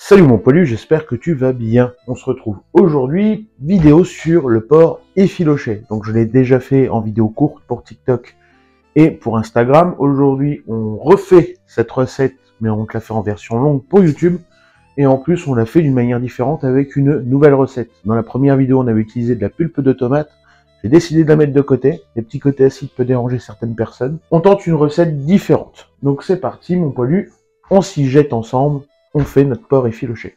Salut mon poilu, j'espère que tu vas bien. On se retrouve aujourd'hui, vidéo sur le porc effiloché. Donc je l'ai déjà fait en vidéo courte pour TikTok et pour Instagram. Aujourd'hui, on refait cette recette, mais on te la fait en version longue pour YouTube. Et en plus, on l'a fait d'une manière différente avec une nouvelle recette. Dans la première vidéo, on avait utilisé de la pulpe de tomate. J'ai décidé de la mettre de côté. Les petits côtés acides peuvent déranger certaines personnes. On tente une recette différente. Donc c'est parti mon poilu, on s'y jette ensemble. On fait notre porc effiloché.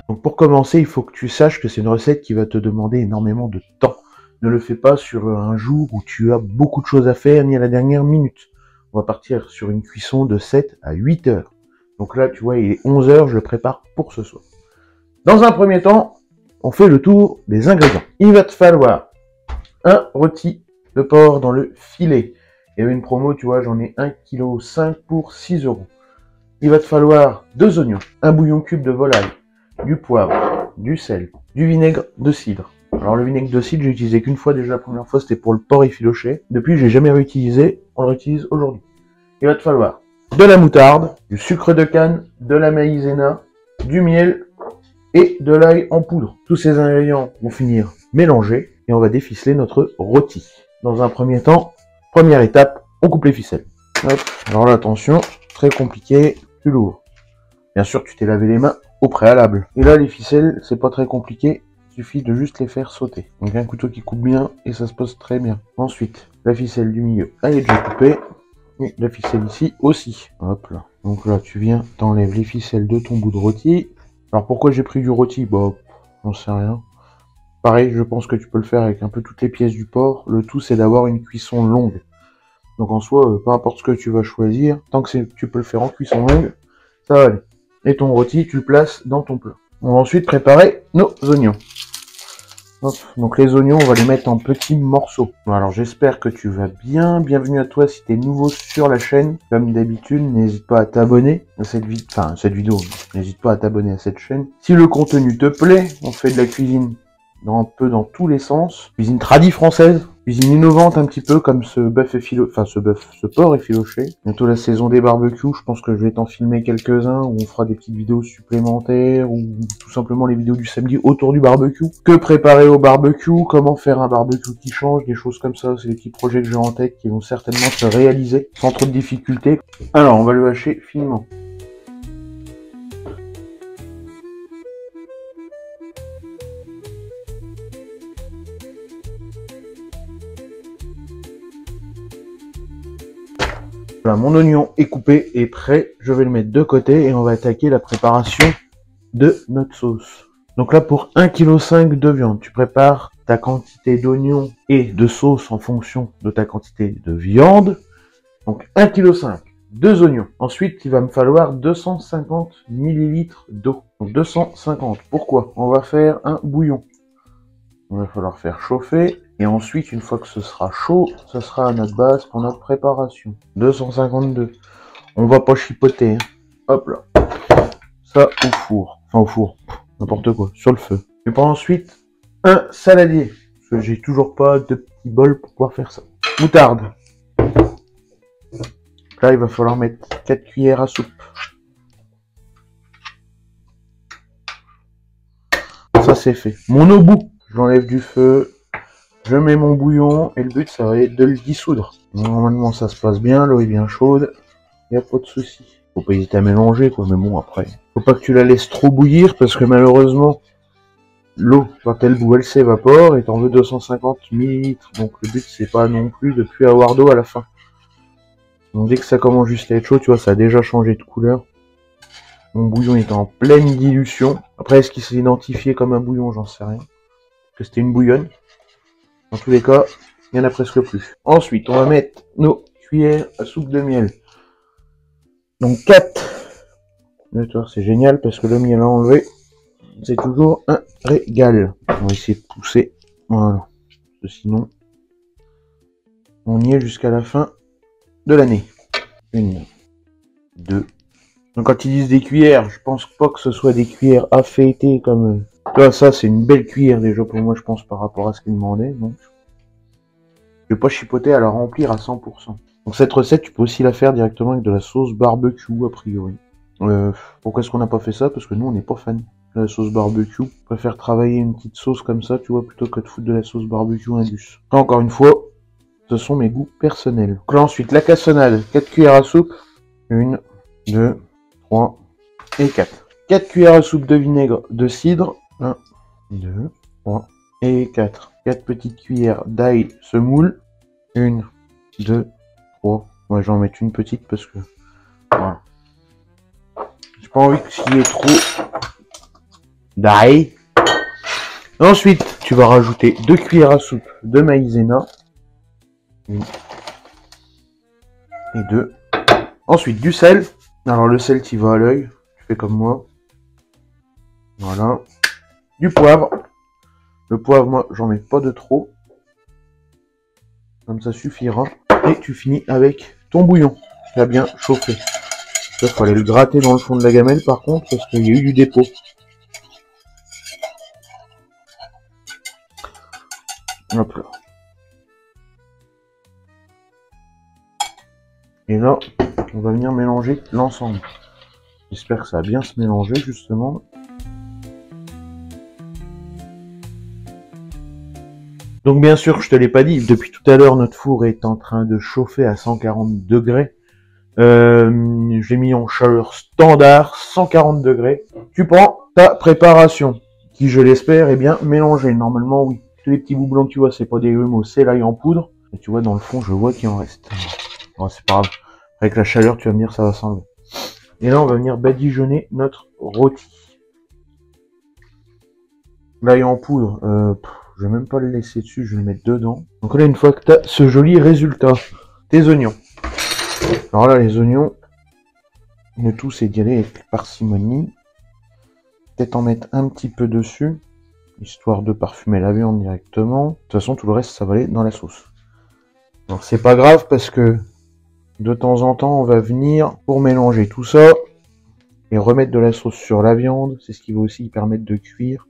Donc pour commencer, il faut que tu saches que c'est une recette qui va te demander énormément de temps. Ne le fais pas sur un jour où tu as beaucoup de choses à faire, ni à la dernière minute. On va partir sur une cuisson de 7 à 8 heures. Donc là, tu vois, il est 11 heures, je le prépare pour ce soir. Dans un premier temps, on fait le tour des ingrédients. Il va te falloir un rôti de porc dans le filet. Il y avait une promo, tu vois, j'en ai 1,5 kg pour 6 €. Il va te falloir 2 oignons, un bouillon cube de volaille, du poivre, du sel, du vinaigre de cidre. Alors le vinaigre de cidre, j'ai utilisé qu'une fois déjà, la première fois c'était pour le porc effiloché. Depuis, j'ai jamais réutilisé, on le réutilise aujourd'hui. Il va te falloir de la moutarde, du sucre de canne, de la maïzena, du miel et de l'ail en poudre. Tous ces ingrédients vont finir mélangés et on va déficeler notre rôti. Dans un premier temps, première étape, on coupe les ficelles. Hop. Alors là, attention, très compliqué, tu l'ouvres. Bien sûr, tu t'es lavé les mains au préalable. Et là, les ficelles, c'est pas très compliqué, il suffit de juste les faire sauter. Donc un couteau qui coupe bien et ça se pose très bien. Ensuite, la ficelle du milieu, elle est déjà coupée. Et la ficelle ici aussi. Hop là. Donc là, tu viens, t'enlèves les ficelles de ton bout de rôti. Alors pourquoi j'ai pris du rôti? Bah, j'en sais rien. Pareil, je pense que tu peux le faire avec un peu toutes les pièces du porc. Le tout, c'est d'avoir une cuisson longue. Donc en soi, peu importe ce que tu vas choisir, tant que tu peux le faire en cuisson longue, ça va aller. Et ton rôti, tu le places dans ton plat. On va ensuite préparer nos oignons. Hop. Donc les oignons, on va les mettre en petits morceaux. Alors j'espère que tu vas bien. Bienvenue à toi si tu es nouveau sur la chaîne. Comme d'habitude, n'hésite pas à t'abonner à cette vidéo. N'hésite pas à t'abonner à cette chaîne. Si le contenu te plaît, on fait de la cuisine un peu dans tous les sens. Cuisine tradie française, cuisine innovante un petit peu comme ce porc effiloché. Bientôt la saison des barbecues, je pense que je vais t'en filmer quelques-uns où on fera des petites vidéos supplémentaires ou tout simplement les vidéos du samedi autour du barbecue. Que préparer au barbecue, comment faire un barbecue qui change, des choses comme ça, c'est des petits projets que j'ai en tête qui vont certainement se réaliser sans trop de difficultés. Alors on va le hacher finement. Voilà, mon oignon est coupé et prêt, je vais le mettre de côté et on va attaquer la préparation de notre sauce. Donc là pour 1,5 kg de viande, tu prépares ta quantité d'oignons et de sauce en fonction de ta quantité de viande. Donc 1,5 kg, 2 oignons. Ensuite il va me falloir 250 ml d'eau. Donc 250, pourquoi? On va faire un bouillon. Il va falloir faire chauffer. Et ensuite, une fois que ce sera chaud, ce sera à notre base pour notre préparation. 252. On va pas chipoter. Hein. Hop là. Ça au four. Enfin au four. N'importe quoi. Sur le feu. Je prends ensuite un saladier. Parce que j'ai toujours pas de petit bol pour pouvoir faire ça. Moutarde. Là, il va falloir mettre 4 cuillères à soupe. Ça, c'est fait. Mon obou. Je l'enlève du feu. Je mets mon bouillon et le but ça va être de le dissoudre. Normalement ça se passe bien, l'eau est bien chaude, il n'y a pas de souci. Faut pas hésiter à mélanger quoi, mais bon après. Faut pas que tu la laisses trop bouillir parce que malheureusement l'eau quand elle bout elle s'évapore et t'en veux 250 ml. Donc le but c'est pas non plus de plus avoir d'eau à la fin. Donc dès que ça commence juste à être chaud, tu vois ça a déjà changé de couleur. Mon bouillon est en pleine dilution. Après est-ce qu'il s'est identifié comme un bouillon, j'en sais rien. Que c'était une bouillonne. Dans tous les cas, il n'y en a presque plus. Ensuite, on va mettre nos cuillères à soupe de miel. Donc 4. C'est génial parce que le miel à enlever, c'est toujours un régal. On va essayer de pousser. Voilà. Parce que sinon, on y est jusqu'à la fin de l'année. 1, 2. Donc quand ils disent des cuillères, je pense pas que ce soit des cuillères affêtées comme... Là, ça, c'est une belle cuillère déjà pour moi, je pense, par rapport à ce qu'ils demandaient. Donc Je vais pas chipoter à la remplir à 100%. Donc cette recette, tu peux aussi la faire directement avec de la sauce barbecue, a priori. Pourquoi est-ce qu'on n'a pas fait ça? Parce que nous, on n'est pas fan de la sauce barbecue. On préfère travailler une petite sauce comme ça, tu vois, plutôt que de foutre de la sauce barbecue indus. Encore une fois, ce sont mes goûts personnels. Donc là, ensuite, la cassonade. 4 cuillères à soupe. 1, 2, 3 et 4. 4 cuillères à soupe de vinaigre de cidre. 1, 2, 3 et 4. 4 petites cuillères d'ail semoule. 1, 2, 3. Moi, j'en mets une petite parce que... Voilà. J'ai pas envie qu'il y ait trop d'ail. Ensuite, tu vas rajouter 2 cuillères à soupe de maïzena. 1 et 2. Ensuite, du sel. Alors, le sel, tu vas à l'œil. Tu fais comme moi. Voilà. Du poivre. Le poivre, moi, j'en mets pas de trop. Comme ça suffira. Et tu finis avec ton bouillon. Tu as bien chauffé. Il faut aller le gratter dans le fond de la gamelle, par contre, parce qu'il y a eu du dépôt. Hop là. Et là, on va venir mélanger l'ensemble. J'espère que ça va bien se mélanger, justement. Donc bien sûr, je te l'ai pas dit, depuis tout à l'heure, notre four est en train de chauffer à 140 degrés. J'ai mis en chaleur standard, 140 degrés. Tu prends ta préparation, qui je l'espère est bien mélangée. Normalement, oui. Tous les petits bouts blancs que tu vois, c'est pas des grumeaux, c'est l'ail en poudre. Et tu vois, dans le fond, je vois qu'il en reste. Bon, c'est pas grave. Avec la chaleur, tu vas me dire, ça va s'enlever. Et là, on va venir badigeonner notre rôti. L'ail en poudre, je vais même pas le laisser dessus, je vais le mettre dedans. Donc là, une fois que tu as ce joli résultat, tes oignons. Alors là, les oignons, le tout, c'est d'y aller avec parcimonie. Peut-être en mettre un petit peu dessus, histoire de parfumer la viande directement. De toute façon, tout le reste, ça va aller dans la sauce. Donc c'est pas grave parce que de temps en temps, on va venir pour mélanger tout ça et remettre de la sauce sur la viande. C'est ce qui va aussi permettre de cuire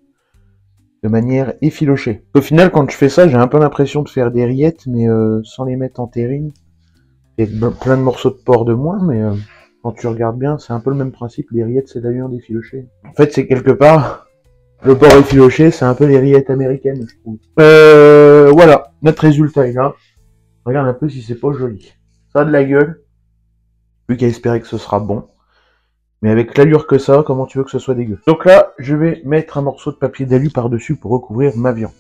de manière effilochée. Au final, quand je fais ça, j'ai un peu l'impression de faire des rillettes, mais sans les mettre en terrine. Il y a plein de morceaux de porc de moins, mais quand tu regardes bien, c'est un peu le même principe. Les rillettes, c'est de la viande effilochée. En fait, c'est quelque part, le porc effiloché, c'est un peu les rillettes américaines, je trouve. Voilà, notre résultat est là. Regarde un peu si c'est pas joli. Ça a de la gueule. Plus qu'à espérer que ce sera bon. Mais avec l'allure que ça, comment tu veux que ce soit dégueu? Donc là, je vais mettre un morceau de papier d'alu par-dessus pour recouvrir ma viande.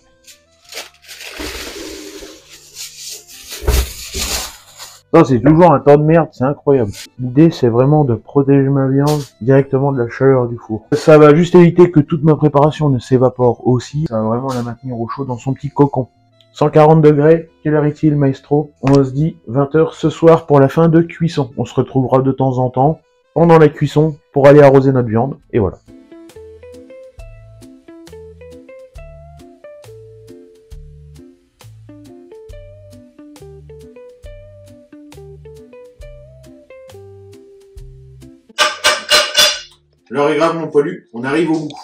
Ça, c'est toujours un temps de merde, c'est incroyable. L'idée, c'est vraiment de protéger ma viande directement de la chaleur du four. Ça va juste éviter que toute ma préparation ne s'évapore aussi. Ça va vraiment la maintenir au chaud dans son petit cocon. 140 degrés, quelle heure est-il, maestro? On se dit 20 h ce soir pour la fin de cuisson. On se retrouvera de temps en temps pendant la cuisson pour aller arroser notre viande. Et voilà. L'heure est grave, mon poilu, on arrive au bout.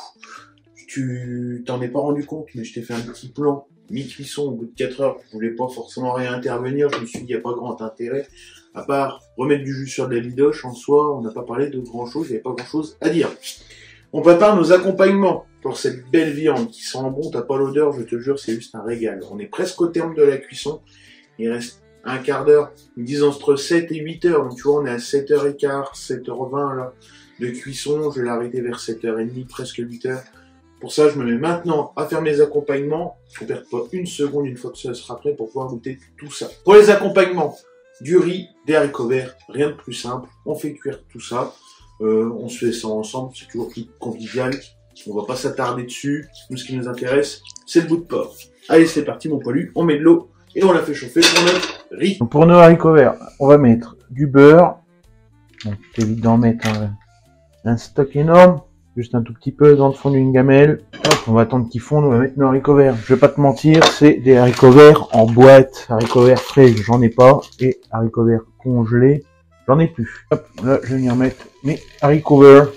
Tu t'en es pas rendu compte, mais je t'ai fait un petit plan mi-cuisson au bout de 4 heures. Je voulais pas forcément réintervenir, je me suis dit, il n'y a pas grand intérêt. À part remettre du jus sur de la bidoche, en soi, on n'a pas parlé de grand chose, il n'y avait pas grand chose à dire. On prépare nos accompagnements pour cette belle viande qui sent bon, t'as pas l'odeur, je te jure, c'est juste un régal. On est presque au terme de la cuisson, il reste un quart d'heure, ils disent entre 7 et 8 heures, donc tu vois, on est à 7h15, 7h20 là. De cuisson, je vais l'arrêter vers 7h30, presque 8h. Pour ça, je me mets maintenant à faire mes accompagnements. Je ne perds pas une seconde une fois que ça sera prêt pour pouvoir goûter tout ça. Pour les accompagnements, du riz, des haricots verts, rien de plus simple. On fait cuire tout ça. On se fait ça ensemble, c'est toujours plus convivial. On va pas s'attarder dessus. Nous, ce qui nous intéresse, c'est le bout de porc. Allez, c'est parti, mon poilu. On met de l'eau et on la fait chauffer pour notre riz. Donc pour nos haricots verts, on va mettre du beurre. Donc, t'évites d'en mettre un stock énorme, juste un tout petit peu dans le fond d'une gamelle. Hop, on va attendre qu'ils fondent, on va mettre nos haricots verts. Je vais pas te mentir, c'est des haricots verts en boîte, haricots verts frais, j'en ai pas, et haricots verts congelés, j'en ai plus. Hop, là, je vais venir mettre mes haricots verts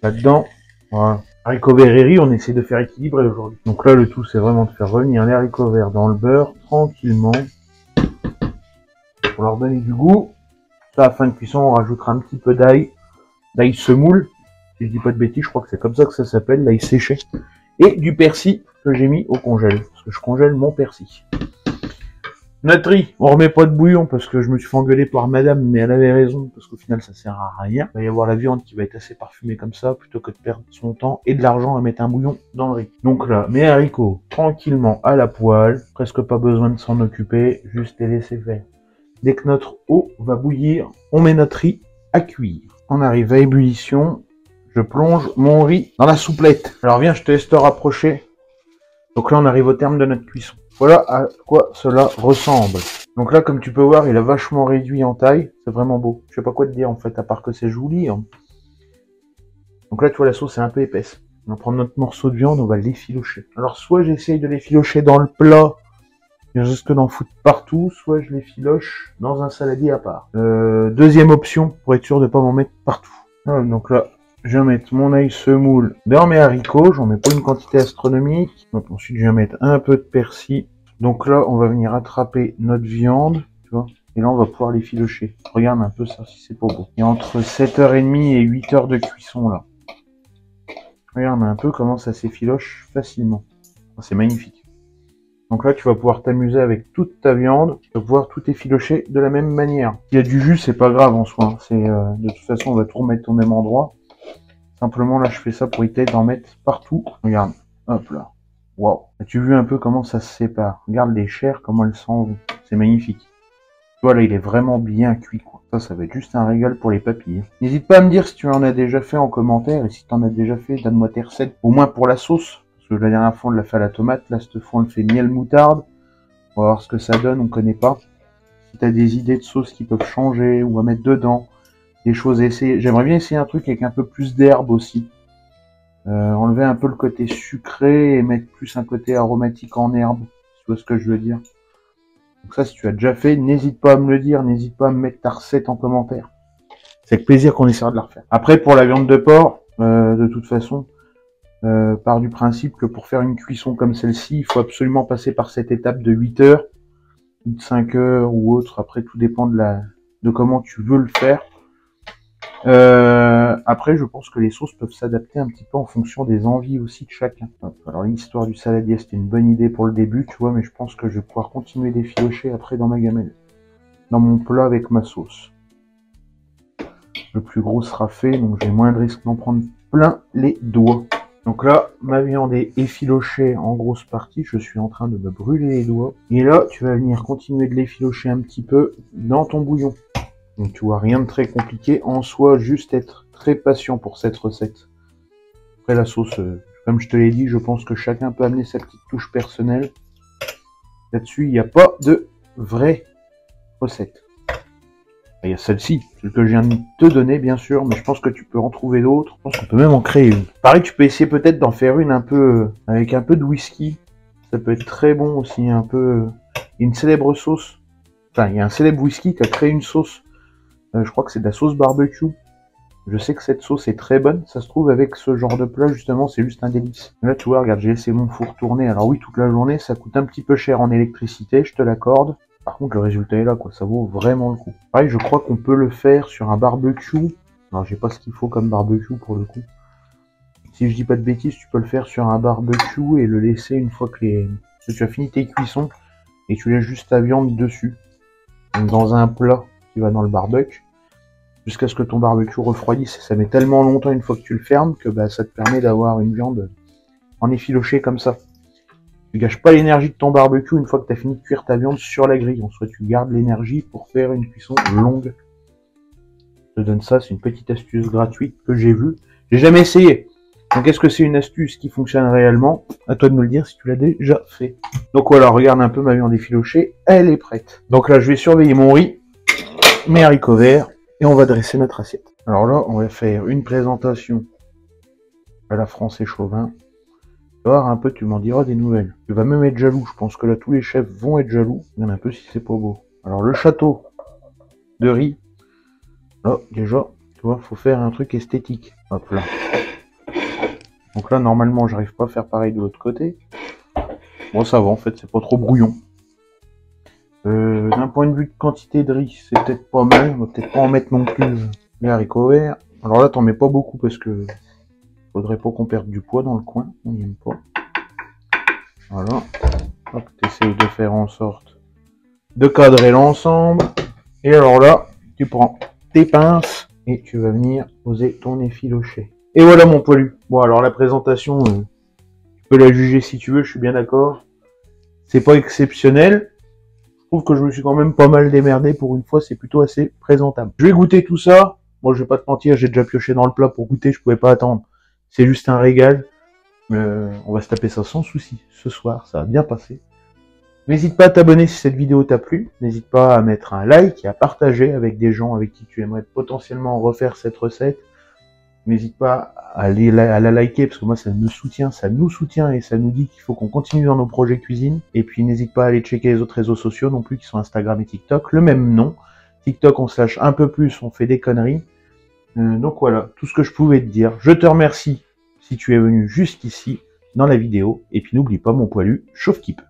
là-dedans. Voilà. Haricots verts et riz, on essaie de faire équilibrer aujourd'hui. Donc là, le tout, c'est vraiment de faire revenir les haricots verts dans le beurre, tranquillement, pour leur donner du goût. Ça, à la fin de cuisson, on rajoutera un petit peu d'ail semoule. Si je dis pas de bêtises, je crois que c'est comme ça que ça s'appelle, l'ail séché. Et du persil que j'ai mis au congèle, parce que je congèle mon persil. Notre riz, on remet pas de bouillon parce que je me suis fait engueuler par madame, mais elle avait raison, parce qu'au final ça sert à rien. Il va y avoir la viande qui va être assez parfumée comme ça, plutôt que de perdre son temps et de l'argent à mettre un bouillon dans le riz. Donc là, mes haricots, tranquillement à la poêle, presque pas besoin de s'en occuper, juste les laisser faire. Dès que notre eau va bouillir, on met notre riz à cuire. On arrive à ébullition, je plonge mon riz dans la souplette. Alors viens, je te laisse te rapprocher. Donc là, on arrive au terme de notre cuisson. Voilà à quoi cela ressemble. Donc là, comme tu peux voir, il a vachement réduit en taille. C'est vraiment beau. Je sais pas quoi te dire en fait, à part que c'est joli. Hein. Donc là, tu vois, la sauce est un peu épaisse. On va prendre notre morceau de viande, on va l'effilocher. Alors soit j'essaye de l'effilocher dans le plat, je risque d'en foutre partout, soit je l'effiloche dans un saladier à part. Deuxième option, pour être sûr de pas m'en mettre partout. Voilà, donc là, je vais mettre mon ail semoule dans mes haricots, j'en mets pas une quantité astronomique. Donc ensuite je vais mettre un peu de persil. Donc là on va venir attraper notre viande, tu vois, et là on va pouvoir l'effilocher. Regarde un peu ça si c'est pas beau. Il y a entre 7h30 et 8h de cuisson là. Regarde un peu comment ça s'effiloche facilement. C'est magnifique. Donc là tu vas pouvoir t'amuser avec toute ta viande, tu vas pouvoir tout effilocher de la même manière. S'il y a du jus c'est pas grave en soi, c'est de toute façon on va tout remettre au même endroit. Simplement, là, je fais ça pour éviter d'en mettre partout. Regarde, hop là. Waouh. As-tu vu un peu comment ça se sépare? Regarde les chairs, comment elles s'en vont. C'est magnifique. Tu vois, là, il est vraiment bien cuit, quoi. Ça va être juste un régal pour les papilles. N'hésite pas à me dire si tu en as déjà fait en commentaire. Et si tu en as déjà fait, donne-moi tes recettes. Au moins pour la sauce. Parce que la dernière fois, on l'a fait à la tomate. Là, cette fois, on le fait miel moutarde. On va voir ce que ça donne, on connaît pas. Si tu as des idées de sauce qui peuvent changer ou à mettre dedans. Des choses à essayer. J'aimerais bien essayer un truc avec un peu plus d'herbe aussi. Enlever un peu le côté sucré et mettre plus un côté aromatique en herbe. Tu vois ce que je veux dire. Donc ça, si tu as déjà fait, n'hésite pas à me le dire. N'hésite pas à me mettre ta recette en commentaire. C'est avec plaisir qu'on essaiera de la refaire. Après, pour la viande de porc, de toute façon, part du principe que pour faire une cuisson comme celle-ci, il faut absolument passer par cette étape de 8 heures, ou de 5 heures ou autre. Après, tout dépend de comment tu veux le faire. Après, je pense que les sauces peuvent s'adapter un petit peu en fonction des envies aussi de chacun. Alors, l'histoire du saladier, c'était une bonne idée pour le début, tu vois, mais je pense que je vais pouvoir continuer d'effilocher après dans ma gamelle. Dans mon plat avec ma sauce. Le plus gros sera fait, donc j'ai moins de risque d'en prendre plein les doigts. Donc là, ma viande est effilochée en grosse partie, je suis en train de me brûler les doigts. Et là, tu vas venir continuer de l'effilocher un petit peu dans ton bouillon. Donc tu vois, rien de très compliqué en soi, juste être très patient pour cette recette. Après la sauce, comme je te l'ai dit, je pense que chacun peut amener sa petite touche personnelle. Là-dessus, il n'y a pas de vraie recette. Il y a celle-ci, celle que je viens de te donner bien sûr, mais je pense que tu peux en trouver d'autres. Je pense qu'on peut même en créer une. Pareil, tu peux essayer peut-être d'en faire une un peu avec un peu de whisky. Ça peut être très bon aussi, un peu. Il y a une célèbre sauce. Enfin, il y a un célèbre whisky qui a créé une sauce. Je crois que c'est de la sauce barbecue. Je sais que cette sauce est très bonne. Ça se trouve avec ce genre de plat, justement, c'est juste un délice. Là, tu vois, regarde, j'ai laissé mon four tourner. Alors oui, toute la journée, ça coûte un petit peu cher en électricité, je te l'accorde. Par contre, le résultat est là, quoi. Ça vaut vraiment le coup. Pareil, je crois qu'on peut le faire sur un barbecue. Alors, j'ai pas ce qu'il faut comme barbecue pour le coup. Si je dis pas de bêtises, tu peux le faire sur un barbecue et le laisser une fois que tu as fini tes cuissons et tu laisses juste ta viande dessus. Donc, dans un plat qui va dans le barbecue, jusqu'à ce que ton barbecue refroidisse. Ça met tellement longtemps une fois que tu le fermes que bah, ça te permet d'avoir une viande en effiloché comme ça. Tu gâches pas l'énergie de ton barbecue une fois que tu as fini de cuire ta viande sur la grille. En soit tu gardes l'énergie pour faire une cuisson longue. Je te donne ça, c'est une petite astuce gratuite que j'ai vue. J'ai jamais essayé. Donc est-ce que c'est une astuce qui fonctionne réellement? À toi de me le dire si tu l'as déjà fait. Donc voilà, regarde un peu ma viande effilochée, elle est prête. Donc là je vais surveiller mon riz, mes haricots verts, et on va dresser notre assiette. Alors là, on va faire une présentation à la Français Chauvin. Tu vas voir un peu, tu m'en diras des nouvelles. Tu vas même être jaloux, je pense que là tous les chefs vont être jaloux. Regarde un peu si c'est pas beau. Alors le château de riz. Là, déjà, tu vois, faut faire un truc esthétique. Hop là. Donc là, normalement, j'arrive pas à faire pareil de l'autre côté. Bon, ça va, en fait, c'est pas trop brouillon. D'un point de vue de quantité de riz, c'est peut-être pas mal. On va peut-être pas en mettre non plus les haricots verts. Alors là, t'en mets pas beaucoup parce que faudrait pas qu'on perde du poids dans le coin. On n'y aime pas. Voilà. Hop, t'essayes de faire en sorte de cadrer l'ensemble. Et alors là, tu prends tes pinces et tu vas venir poser ton effiloché. Et voilà mon poilu. Bon, alors la présentation, tu peux la juger si tu veux, je suis bien d'accord. C'est pas exceptionnel. Je trouve que je me suis quand même pas mal démerdé pour une fois, c'est plutôt assez présentable. Je vais goûter tout ça. Moi, je vais pas te mentir, j'ai déjà pioché dans le plat pour goûter, je pouvais pas attendre. C'est juste un régal. On va se taper ça sans souci ce soir, ça va bien passer. N'hésite pas à t'abonner si cette vidéo t'a plu. N'hésite pas à mettre un like et à partager avec des gens avec qui tu aimerais potentiellement refaire cette recette. N'hésite pas à la liker parce que moi ça me soutient, ça nous soutient et ça nous dit qu'il faut qu'on continue dans nos projets cuisine. Et puis n'hésite pas à aller checker les autres réseaux sociaux non plus qui sont Instagram et TikTok, le même nom. TikTok on se lâche un peu plus, on fait des conneries. Donc voilà, tout ce que je pouvais te dire. Je te remercie si tu es venu jusqu'ici dans la vidéo. Et puis n'oublie pas mon poilu, chauffe-kippe.